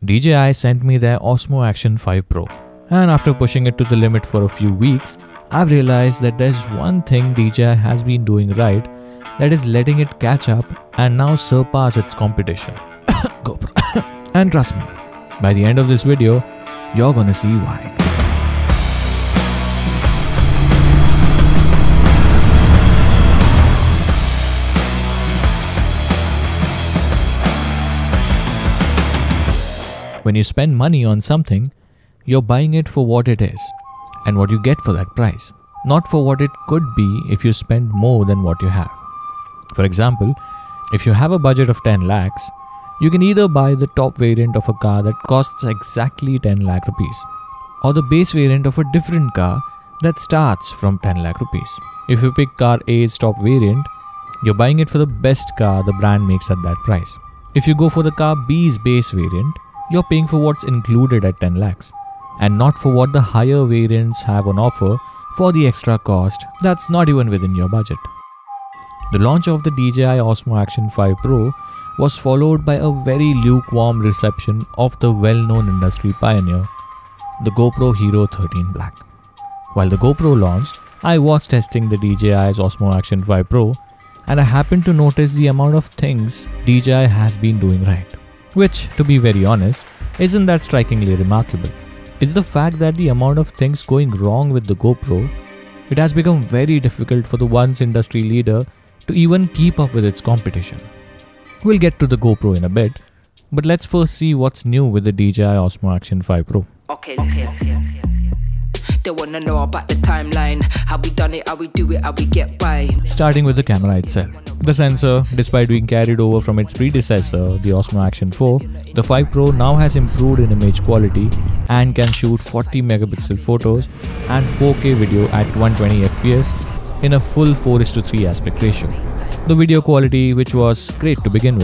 DJI sent me their Osmo Action 5 Pro, and after pushing it to the limit for a few weeks, I've realized that there's one thing DJI has been doing right, that is letting it catch up and now surpass its competition, GoPro. And trust me, by the end of this video, you're gonna see why. When you spend money on something, you're buying it for what it is and what you get for that price, not for what it could be if you spend more than what you have. For example, if you have a budget of 10 lakhs, you can either buy the top variant of a car that costs exactly 10 lakh rupees, or the base variant of a different car that starts from 10 lakh rupees. If you pick car A's top variant, you're buying it for the best car the brand makes at that price. If you go for the car B's base variant, you're paying for what's included at 10 lakhs and not for what the higher variants have on offer for the extra cost that's not even within your budget. The launch of the DJI Osmo Action 5 Pro was followed by a very lukewarm reception of the well-known industry pioneer, the GOPRO Hero 13 Black. While the GoPro launched, I was testing the DJI's Osmo Action 5 Pro, and I happened to notice the amount of things DJI has been doing right. Which, to be very honest, isn't that strikingly remarkable. It's the fact that the amount of things going wrong with the GoPro, it has become very difficult for the once industry leader to even keep up with its competition. We'll get to the GoPro in a bit, but let's first see what's new with the DJI Osmo Action 5 Pro. Okay. They wanna know about the timeline, how we done it, how we do it, how we get by. Starting with the camera itself. The sensor, despite being carried over from its predecessor, the Osmo Action 4, the 5 Pro now has improved in image quality and can shoot 40 megapixel photos and 4K video at 120 FPS in a full 4:3 aspect ratio. The video quality, which was great to begin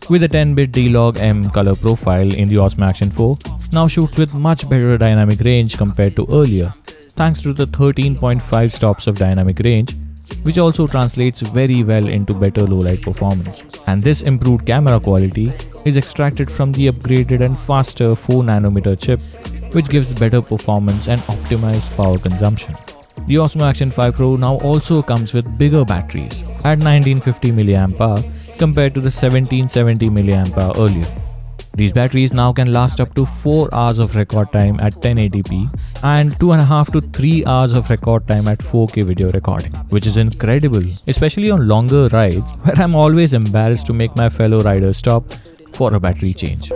with a 10-bit D-Log M color profile in the Osmo Action 4, now shoots with much better dynamic range compared to earlier, thanks to the 13.5 stops of dynamic range, which also translates very well into better low-light performance. And this improved camera quality is extracted from the upgraded and faster 4nm chip, which gives better performance and optimized power consumption. The Osmo Action 5 Pro now also comes with bigger batteries at 1950 mAh compared to the 1770 mAh earlier. These batteries now can last up to 4 hours of record time at 1080p and 2.5 to 3 hours of record time at 4K video recording, which is incredible, especially on longer rides where I'm always embarrassed to make my fellow riders stop for a battery change.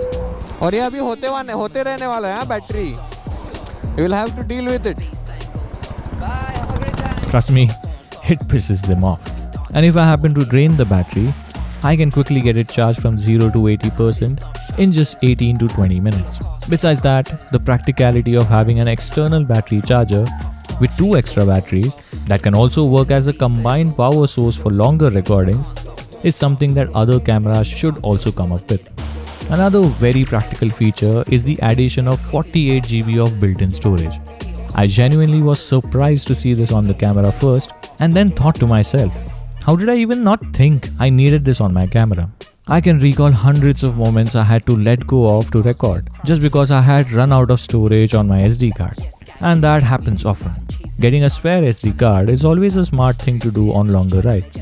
और ये अभी होते रहने वाला है battery. You will have to deal with it. Trust me, it pisses them off. And if I happen to drain the battery, I can quickly get it charged from 0 to 80% in just 18 to 20 minutes. Besides that, the practicality of having an external battery charger with 2 extra batteries that can also work as a combined power source for longer recordings is something that other cameras should also come up with. Another very practical feature is the addition of 48 GB of built-in storage. I genuinely was surprised to see this on the camera first and then thought to myself, how did I even not think I needed this on my camera? I can recall hundreds of moments I had to let go of to record just because I had run out of storage on my SD card. And that happens often. Getting a spare SD card is always a smart thing to do on longer rides.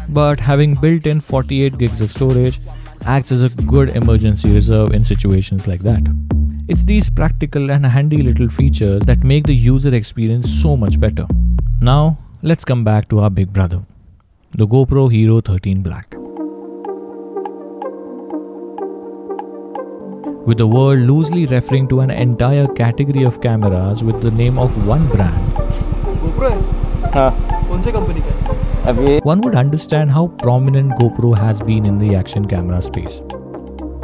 But having built-in 48 gigs of storage acts as a good emergency reserve in situations like that. It's these practical and handy little features that make the user experience so much better. Now, let's come back to our big brother, the GoPro Hero 13 Black. With the world loosely referring to an entire category of cameras with the name of one brand, GoPro है? कौन सी company का है? one would understand how prominent GoPro has been in the action camera space.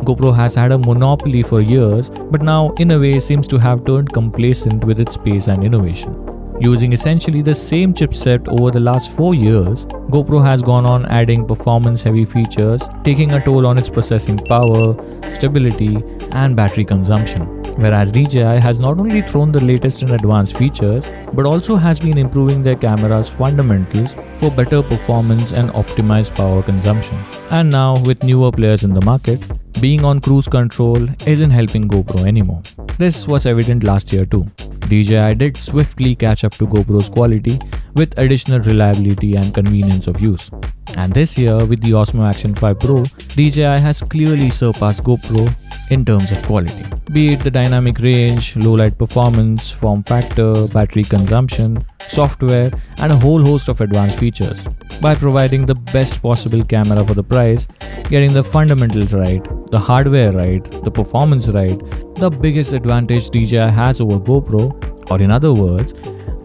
GoPro has had a monopoly for years, but now in a way seems to have turned complacent with its pace and innovation. Using essentially the same chipset over the last 4 years, GoPro has gone on adding performance-heavy features, taking a toll on its processing power, stability, and battery consumption. Whereas DJI has not only thrown the latest and advanced features, but also has been improving their camera's fundamentals for better performance and optimized power consumption. And now, with newer players in the market, being on cruise control isn't helping GoPro anymore. This was evident last year too. DJI did swiftly catch up to GoPro's quality with additional reliability and convenience of use. And this year, with the Osmo Action 5 Pro, DJI has clearly surpassed GoPro in terms of quality. Be it the dynamic range, low light performance, form factor, battery consumption, software, and a whole host of advanced features. By providing the best possible camera for the price, getting the fundamentals right, the hardware right, the performance right, the biggest advantage DJI has over GoPro, or in other words,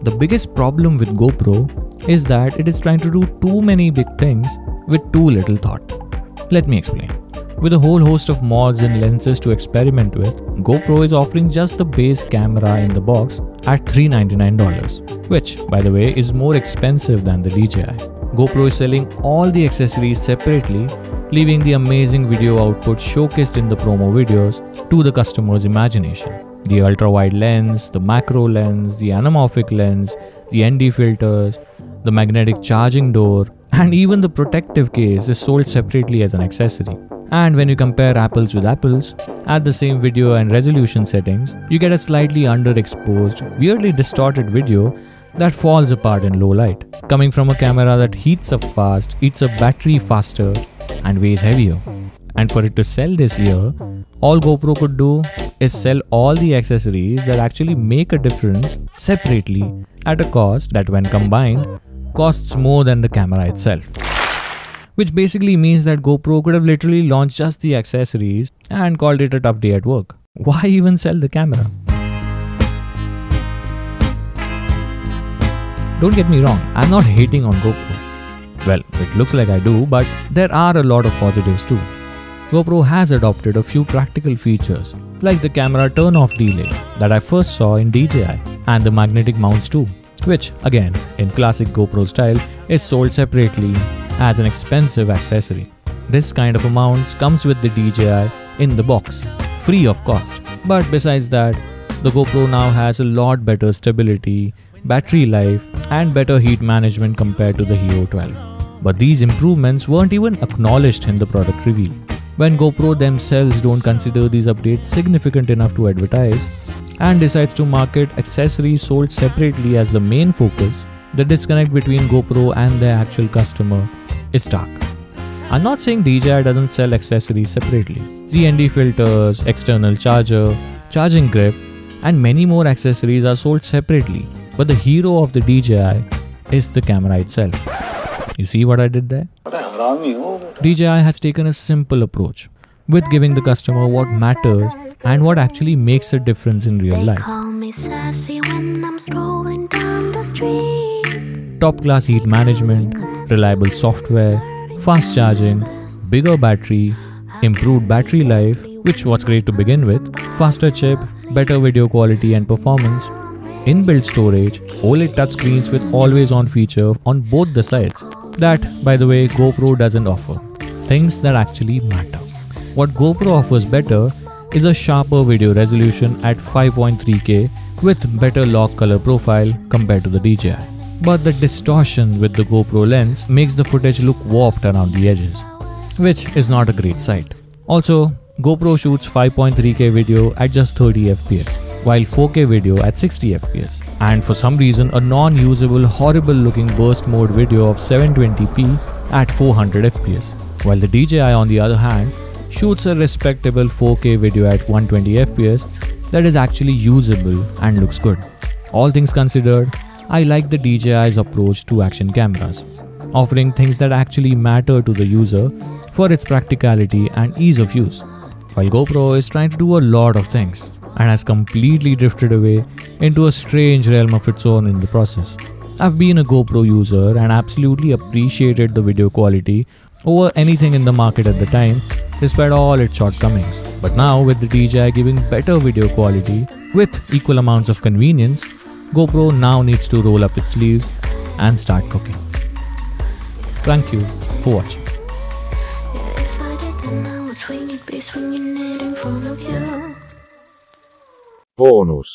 the biggest problem with GoPro is that it is trying to do too many big things with too little thought. Let me explain. With a whole host of mods and lenses to experiment with, GoPro is offering just the base camera in the box at $399, which, by the way, is more expensive than the DJI. GoPro is selling all the accessories separately, leaving the amazing video output showcased in the promo videos to the customer's imagination. The ultra-wide lens, the macro lens, the anamorphic lens, the ND filters, the magnetic charging door, and even the protective case is sold separately as an accessory. And when you compare apples with apples, at the same video and resolution settings, you get a slightly underexposed, weirdly distorted video that falls apart in low light, coming from a camera that heats up fast, eats up battery faster, and weighs heavier. And for it to sell this year, all GoPro could do is sell all the accessories that actually make a difference separately at a cost that, when combined, costs more than the camera itself. Which basically means that GoPro could have literally launched just the accessories and called it a tough day at work. Why even sell the camera? Don't get me wrong, I'm not hating on GoPro. Well, it looks like I do, but there are a lot of positives too. GoPro has adopted a few practical features, like the camera turn-off delay that I first saw in DJI, and the magnetic mounts too, which, again, in classic GoPro style, is sold separately as an expensive accessory. This kind of a mount comes with the DJI in the box, free of cost. But besides that, the GoPro now has a lot better stability, battery life, and better heat management compared to the Hero 12. But these improvements weren't even acknowledged in the product reveal. When GoPro themselves don't consider these updates significant enough to advertise and decides to market accessories sold separately as the main focus, the disconnect between GoPro and their actual customer is stark. I'm not saying DJI doesn't sell accessories separately. The ND filters, external charger, charging grip, and many more accessories are sold separately, but the hero of the DJI is the camera itself. You see what I did there? DJI has taken a simple approach with giving the customer what matters and what actually makes a difference in real life. Top-class heat management, reliable software, fast charging, bigger battery, improved battery life, which was great to begin with, faster chip, better video quality and performance, inbuilt storage, OLED touchscreens with always-on feature on both the sides. That, by the way, GoPro doesn't offer. Things that actually matter. What GoPro offers better is a sharper video resolution at 5.3K with better log color profile compared to the DJI. But the distortion with the GoPro lens makes the footage look warped around the edges, which is not a great sight. Also, GoPro shoots 5.3K video at just 30 FPS, while 4K video at 60 FPS. And for some reason, a non-usable, horrible-looking burst mode video of 720p at 400 FPS, while the DJI, on the other hand, shoots a respectable 4K video at 120 FPS that is actually usable and looks good. All things considered, I like the DJI's approach to action cameras, offering things that actually matter to the user for its practicality and ease of use, while GoPro is trying to do a lot of things and has completely drifted away into a strange realm of its own in the process. I've been a GoPro user and absolutely appreciated the video quality over anything in the market at the time, despite all its shortcomings. But now, with the DJI giving better video quality with equal amounts of convenience, GoPro now needs to roll up its sleeves and start cooking. Thank you for watching. Bonus.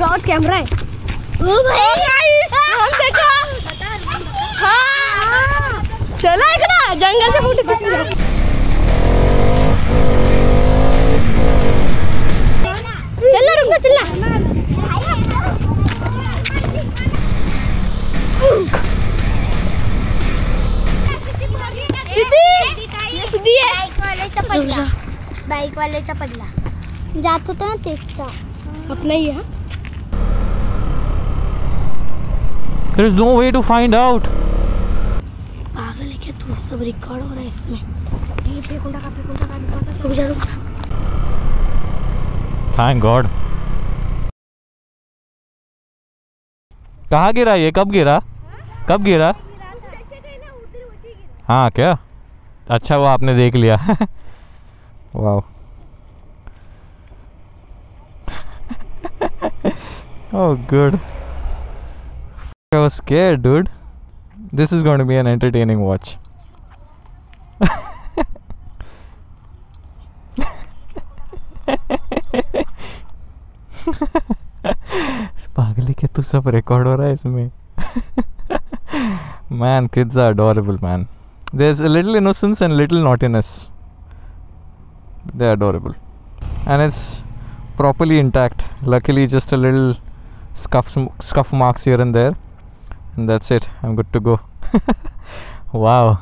God camera है। ओ भाई हम देखो। हाँ चला एक ना जंगल से photo खींच रहा। चल रुक चल। सीधी है। बाइक वालेचा पडला जात होता ना तेचा अपना ही है। There is no way to find out. पागल है क्या तू? सब रिकॉर्ड हो रहा है इसमें। ये फेंकुंडा का रुक जा रुक। Thank God. कहाँ गिरा ये? कब गिरा? कब गिरा? हाँ क्या? अच्छा वो आपने देख लिया। वाह। Oh good. I was scared, dude. This is going to be an entertaining watch. पागल है क्या तू? सब रिकॉर्ड हो रहा है इसमें। Man, kids are adorable, man. There's a little innocence and little naughtiness. They're adorable, and it's properly intact. Luckily, just a little scuff marks here and there, and that's it. I'm good to go. Wow.